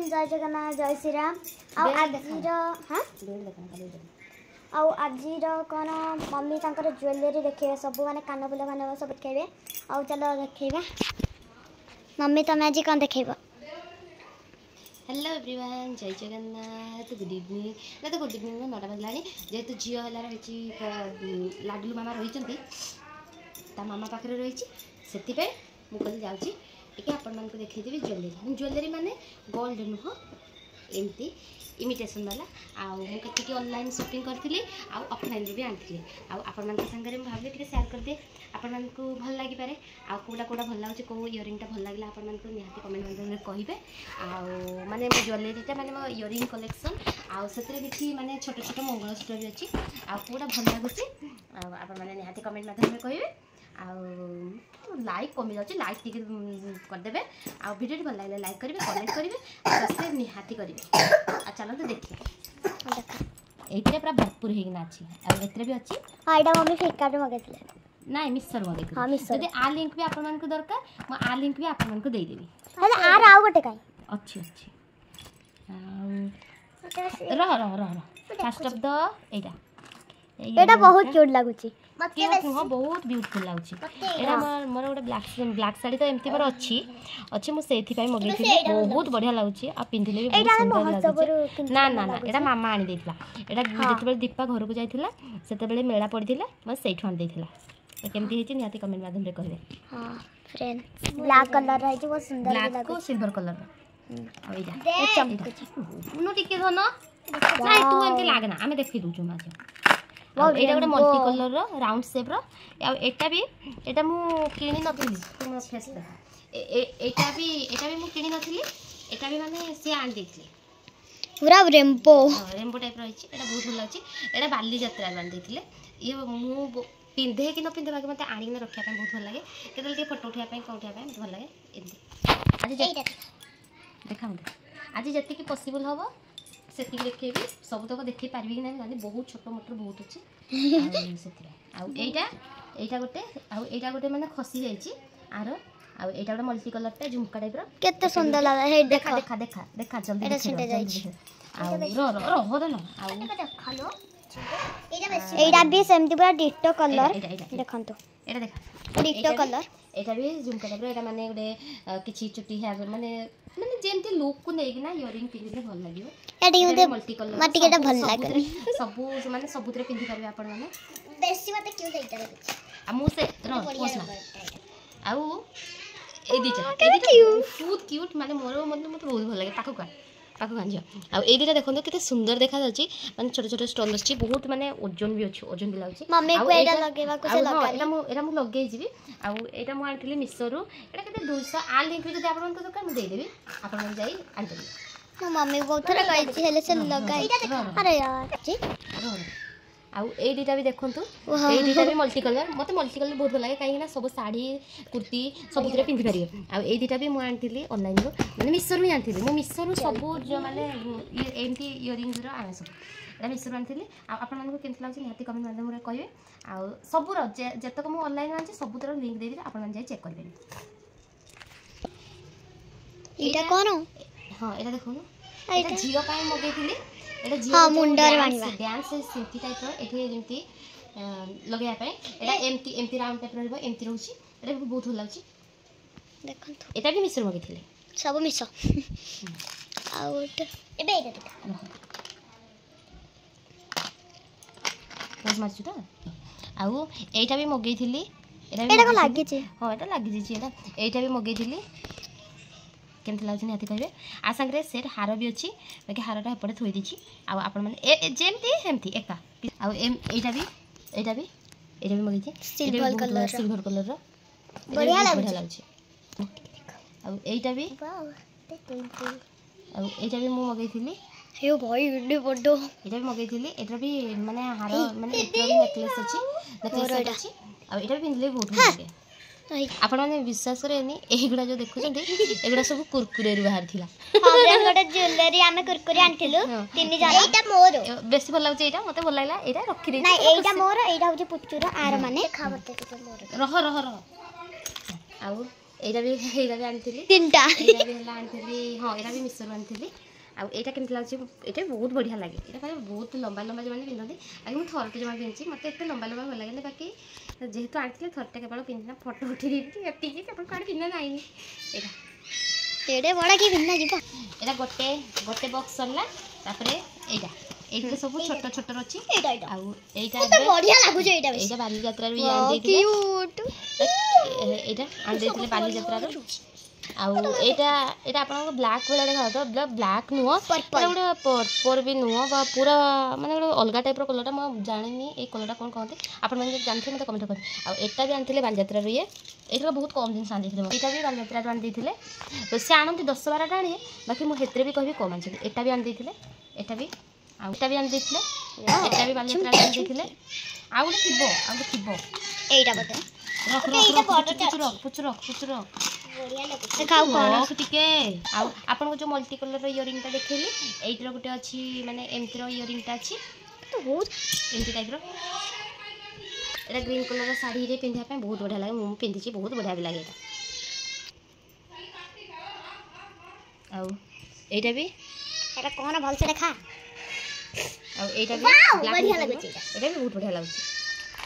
Everyone जय जगन्नाथ जय श्री राम आज कौन मम्मी ज्वेलरी देखिए सब माने कान फुल फान सब देखेबे आउ चलो देखा मम्मी तुम आज कौन देखेब। हेलो एवरीवन जय जगन्नाथ गुड इवनिंग ना तो गुड इवनिंग में 9टा बजला जेहेतु झील है रही लाडलू मामा रही मामा पाखे रही से मुझे जाऊँगी टे आपण मानक देखदेवी ज्वेलरी ज्वेलरी माने गोल्ड नुह एमती इमिटेशन वाला आती ऑनलाइन शॉपिंग करी ऑफलाइन भी आनी आपण मान सागर भाविले टे सेयार करदे आपण मानक भल लगी पारे आउटा कौटा भल लगे कौ इयरिंगटा भल लगे आपण मानक निहाती कमेंट माध्यम कहे माने मो ज्वेलरीटा माने मो इयरिंग कलेक्शन आउे कि माने छोट छोट मंगलसूत्र भी अच्छी आउटा भल लगुच आपण माने निहाती कमेंट माध्यम कहे लाइक कमी जाऊँगी लाइक टी करदे आ वीडियो भल लगे लाइक करेंगे कमेंट करेंगे सब्सक्राइब निहाती करेंगे चलते देखिए ये पूरा भरपूर होना अच्छी भी अच्छी एटा मम्मी फ्लिपकार्ट मगेइले ना मिक्सर मगे हाँ मिक्सर आ लिंक भी आपण मानक दरकार मो आ लिंक भी आपण मानक दे देबी अरे आर आउ गोटे काई अच्छी अच्छी रह रह रह फर्स्ट ऑफ द एटा एटा बहुत क्यूट लागुची बहुत ब्यूटीफुल लगुच एटा मोर गोटे ब्लैक साड़ी तो एमती मोर अच्छी अच्छी मुझे मगेई बहुत बढ़िया लगुच आ पिंधिले भी बहुत सुंदर लगुच ना ना ना एटा मामा आनी देथिला एटा जेतेबेले दीपा घर को जाइथिला सेतेबेले मेला पड़िथिला मैं सेठु आनी देथिला केमती हेची निहाती कमेंट माध्यम रे कहबे। हां फ्रेंड ब्लैक कलर रही बहुत सुंदर ब्लैक को सिल्वर कलर आ एटा चमकुची नो टिके धन नाही तू एमती लागना आमे देखि दुचु माजे एटा गोटे मल्टी कलर राउंड सेप एटा भी एटा मु किनी नथिली तुम फेस देखा एटा भी मु किनी नथिली एटा भी माने से आन देथली पूरा रेम्बो टाइप रही एटा बहुत भल लागछि एटा बाली यात्रा आन देथिले ये मु पिंधे कि न पिंधे बाकी मते आनी रखिया ପାଇଁ बहुत भल लागे केतल के फोटो उठिया ପାଇଁ कोठिया ପାଇଁ भल लागे एमती आज आज जति कि पॉसिबल होबो से देखेबी सब तक देखे पारि कि ना बहुत छोट मोटर बहुत अच्छी से गोटे माने खसी जाइए आर आईटा गोटे मल्टी कलर झुमका टाइप केते सुंदर लगा है देखा देखा देखा देखा जल्दी एटा छिटे जाइए एटा भी सेमती पूरा डिटो कलर देखंतु एटा देखा डिटो कलर एटा भी झुमका टाइप एटा माने गोटे किछि चुटी हेयर माने माने जेमती लुक को नेगी ना इयरिंग पिंधिले भल लागियो एटी मते मल्टी कलर मते केटा भल लागे सब माने सबुतरे पिंधि परबे आपण माने बेसी मते क्यों देइता लागे आ मु से पोसना आउ ए दिटा बहुत क्यूट माने मोर मते बहुत भल लागे पाखो कांझ आ दीटा देखो केते सुंदर देखा जाची माने छोटे छोटे स्टोन अछि बहुत माने ओजन भी अछि ओजन भी लागछि मम्मी को एटा लगेबा को से लगा एटा मु लगे जिबी आ एटा मु आनथिली मिसरू एटा केते 200 आ लिंक भी जदि आपण को दरकार मु दे देबी आपण मन जाई आन देबी मो मम्मी बहुत थरा कहछि हेले से लगाई अरे यार जी आउ ए दीटा भी देखंतु ए दीटा भी मल्टी कलर मते मल्टी कलर बहुत भल लागे काहे ना सब साड़ी कुर्ती सबुतरे पिंधि परिए आ ए दीटा भी मु आनथिली ऑनलाइन रो माने मिसरू ही आनथिली मु मिसरू सब जो माने एमती इयरिंग रो आने सब एटा मिसरू आनथिली आ आपण मानको केमति लागछि निहाती कमेंट माध्यम रे कहबे आ सब रो जेतक मु ऑनलाइन आनछि सबुतर लिंक दे दे आपण मान जाई चेक करबे एटा कोन हां एटा देखो एटा झियो पाए मगेथिली एटा झियो हां मुंडर बानवा डांस सिंथी टाइप रो एठी जेमती लगाया पाए एटा एमती एमती राउंड टाइप रहबो एमती रहउची एटा भी बहुत भल लागछि देखंतु एटा भी मिसर मगेथिले सब मिस आउट एबे एटा बस मारछु त आउ एटा भी मगेथिली एटा को लागि छी हां एटा लागि छी एटा भी मगेथिली केमती लागछ निहाती कहबे आ संगरे सेट हार भी अछि बाकी हारटा एपटे थोई दिछि आ आपण माने जेमती हेमती एका आ एटा भी मगे छी सिल्वर कलर रो बढ़िया लागछ आ एटा भी मु मगेथिली हे भाई वीडियो बडो एटा भी मगेथिली एटा भी माने हार माने एटा भी नेकलेस अछि आ एटा भी पिंधले बहुत लागे आपण माने विश्वास करेनी एगुडा जो देखुछन्ती एगुडा सब कुरकुरे रे बाहर थिला हां गोटे ज्वेलरी आमे कुरकुरे आनथिलु तीन जण एटा मोर बेसी भल लागछ एटा मते भल लागला एटा रखि दे नै एटा मोर एटा होची पुच्चुर आर माने खावते मोर रह रह रह आउ एटा भी आनी तीनटा एटा भी हला आनी हां एटा भी मिक्सर आनी आ एटा केमती लागछि एटा बहुत बढ़िया लागे एटा खाली बहुत लंबा लंबा जो माने पिंधती आ मु थरटे जमा पिंधछि मते एते लंबा लंबा भल लागे बाकी जेहेतु आनी थरटे केवल पिंधना फोटो उठी देती एतिकी केवल काड पिंधना नाही एटा एडे बड़ा की भिन्ना जीव एटा गोटे बॉक्स सरला तापरे एटा एटा सब छोट छोट रछि एटा आ एटा तो बढ़िया लागु जे एटा एटा बाली यात्रा रो आन देथिले क्यूट एटा आन देथिले बाली यात्रा रो आउ एटा आपन ब्लैक वाला देखा तो ब्लैक नुह पर्पल गोटे पर्पल भी नुह बा पूरा माने गोटे अलग टाइप रो कलरटा म जानिनी ए कलरटा कोन कहते आपन माने जानथे मते कमेंट कर आ एटा भी आनथिले बालयात्रा रो ये एटा बहुत कम दिन आन देथिले एटा भी बालयात्रा रो आन देथिले तो से आनंती 10 12 टा आनी बाकी मु हेतरे भी कहबी कम आनछि एटा भी आन देथिले एटा भी आन देथिले एटा भी बालयात्रा रो आन देथिले आ गोटे थिबो एटा बता रख पुचुरक बढ़िया लागे खाऊ कोन टिके आ आपन को जो मल्टी कलर रो इयरिंग ता देखैली एइटर गुटे अछि माने एमती रो इयरिंग ता अछि तो बहुत एमती टाइप रो एटा ग्रीन कलर रो साड़ी रे पिंधा पे बहुत बढ़िया लागे मु पिंधि छी बहुत बढ़िया भी लागे आ एटा भी एटा कोन भल से देखा आ एटा भी बढ़िया लागे एटा भी बहुत बढ़िया लागे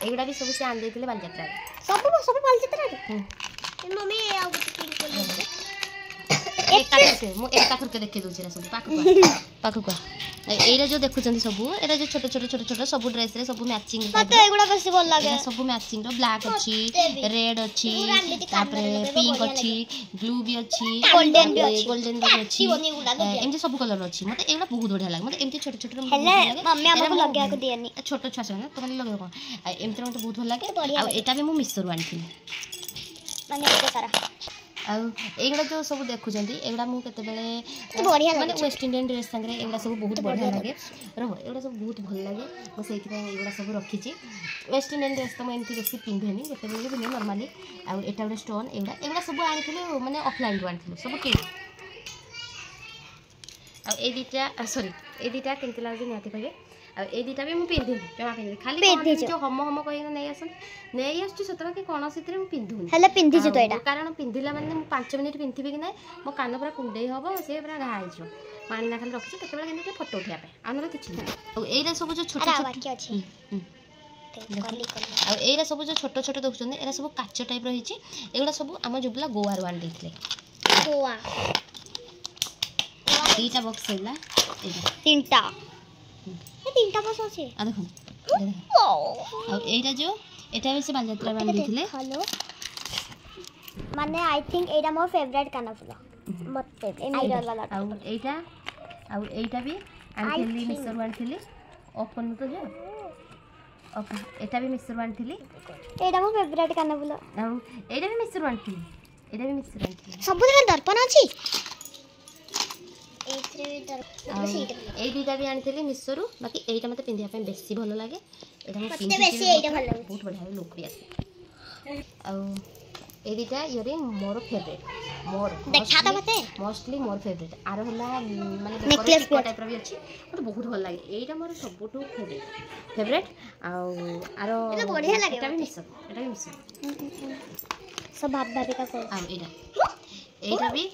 एगुडा भी सब से आन देथिले बाल यात्रा सब भल चित्र रे मम्मी आ एक थरके देखे दूसरा सब पाखु एरा जो देखुचंदी सब एरा जो छोट छोट छोट छोट सब ड्रेस रे सब मैचिंग मते एगुडा बस भल लागे सब मैचिंग रो ब्लैक अछि रेड अछि तापरे पिंक अछि ब्लू भी अछि गोल्डन भी अछि एमजे सब कलर अछि मते एगुडा बहुत बढ़िया लागे मते एमती छोट छोट हेले मम्मी हमको लगे को दियनी छोट छुआ से तो माने लगे कोन एमती मते बहुत भल लागे आ एटा भी मु मिक्सर आनी माने एते सारा आ एगुडा जो सब देखुचंदी एगुडा मु केते बेले बढ़िया माने वेस्ट इंडियन ड्रेस संगे एगुडा सब बहुत बढ़िया लागे रहो एगुडा सब बहुत भल लागे मो सेति पे एगुडा सब रखी छी वेस्ट इंडियन ड्रेस तो मैं एमती बेसी पिंधेनी केते बेले भी नॉर्मली आ एटा गोटे स्टोन एगुडा सब आनिथिले माने ऑफलाइन रो आनिथिले सब के आ ए दीटा केमती लागे नियाती कहे आ ए दीटा भी मु पिंधि जमा पिंधि खाली जो हम कहि नै आसन नै आछी सतरा कि कोन सितरे मु पिंधुनी हेले पिंधि छ तो एटा कारण पिंधिला माने मु 5 मिनिट पिंधिबे कि नै मो कान पूरा कुंडे हबो से पूरा घाई छ पानी ना खाली रखछि केते बेला केते फोटो उठिया पे आनर किछ नै आ एरा सब जो छोट छोट बाकी अछि आ एरा सब जो छोट छोट देखुछन एरा सब काच टाइप रही छी एगुडा सब हम जुबला गोवा रो आन देथिले गोवा तीटा बॉक्स हैला तीनटा तीनटा बस अछि आ देखो आ एटा जो एटा भी से बालयात्रा बान देथिले हेलो माने I think Etah more favourite कानफुला मते आइडल वाला आ एटा भी आनथिली मिक्सर आनथिली ओपन तो जो ओके एटा भी मिक्सर आनथिली एटा मोर फेवरेट कानफुला आ एटा भी मिक्सर आनथिली सब जगह दर्पण अछि ए दुटा भी आनी मिक्सरू बाकी एटा मते पिंधिया पे बेसी भलो लागे एटा म मते बेसी एटा भलो लागे बहुत बढ़िया लुक भी आसे आ ए दुटा इयरिंग मोर फेवरेट मोर देखा त मते मोस्टली मोर फेवरेट आरो हला माने नेकलेस टाइप रो भी अछि मते बहुत भल लागे एटा मोर सबटू फेवरेट आ आरो एटा बढ़िया लागे एटा भी मिक्सर सब भाब भाबी का कोन आ एटा भी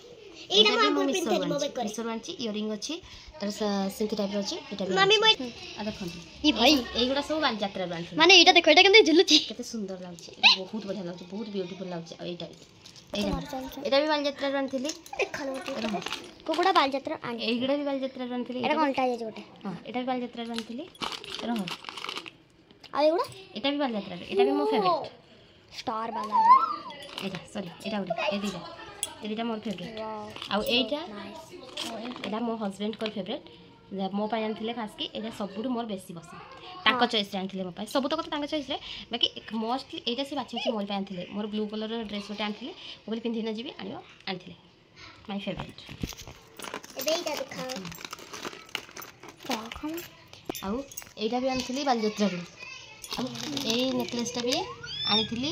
एटा भी मिक्सर वांची इयरिंग अछि तर सिंक टाइप रो अछि एटा भी मम्मी आ देखन ई भाई एगुडा सब बाल यात्रा बांधी माने एटा देखो एटा केते झुलुची केते सुंदर लागछि बहुत बढ़िया लागछि बहुत ब्यूटीफुल लागछि आ एटा भी बाल यात्रा बांधीली देखलो कोकुडा बाल यात्रा आनी एगुडा भी बाल यात्रा बांधीली एटा कोनटा जे जोटे हां एटा भी बाल यात्रा बांधीली रहो आ एगुडा एटा भी बाल यात्रा एटा भी मो फेवरेट स्टार वाला एटा सॉरी एटा उडी ए दिटा एटा मोर फेवरेट आ एटा मो हस्बैंड को फेवरेट मो पाई आनथिले खास की एटा सबुडू मोर बेसी पसंद ताको चॉइस रे आनथिले मो पाई सब तो कत तांका चॉइस रे बाकी मोस्टली एटा से बाछि मोर पाई आनथिले मोर ब्लू कलर रो ड्रेस ओटे आनथिले मो बोली पिंधि न जीबी आनियो आनथिले माय फेवरेट एटा दिखाओ देखम आ एटा भी आनथिली बालयात्रा रो ए नेकलेस टा भी आनिथिली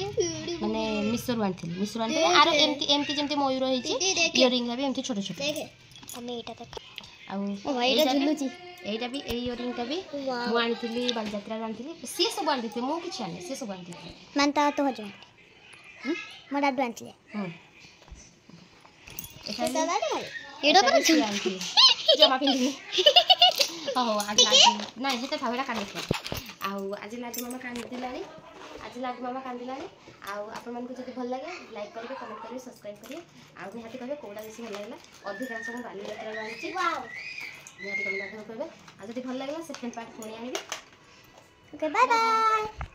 माने मिक्सर आनथिली आरो एमती जेमती मयूर होईची इयरिंग भी एमती छोटे छोटे हमें एटा देख आ ओ भाई एटा झुलुची एटा भी ए इयरिंग टा भी मु आनिथिली बालयात्रा आनिथिली से सब आनिथिली मु किछ आने से सब आनिथिली मानता तो हजो मोडा डुआंचले ଏଇଟା ପରା ଜମା ପିନ୍ଧିନି ହଉ ଆଜି ନାଇଁ ସେଟା ଥାଉ ଏଇଟା କାଲି ଆଉ ଆଜି ଲାଡୁ ମାମା କାନ୍ଦିଲାଣି ଆଉ ଆପଣମାନଙ୍କୁ ଯଦି ଭଲ ଲାଗେ ଲାଇକ୍ କରିବେ କମେଣ୍ଟ କରିବେ ସବସ୍କ୍ରାଇବ୍ କରିବେ ଆଉ ନିହାତି କହିବେ କେଉଁଟା ବେଶୀ ଭଲ ଲାଗିଲା ଅଧିକାଂଶ ମୁଁ ବାଲିଯାତ୍ରାରୁ ଆଣିଛି ନିହାତି କମେଣ୍ଟ କରିବେ ଆଉ ଯଦି ଭଲ ଲାଗିଲା ସେକେଣ୍ଡ ପାର୍ଟ ପୁଣି ଆଣିବି ଓକେ ବାଏ ବାଏ।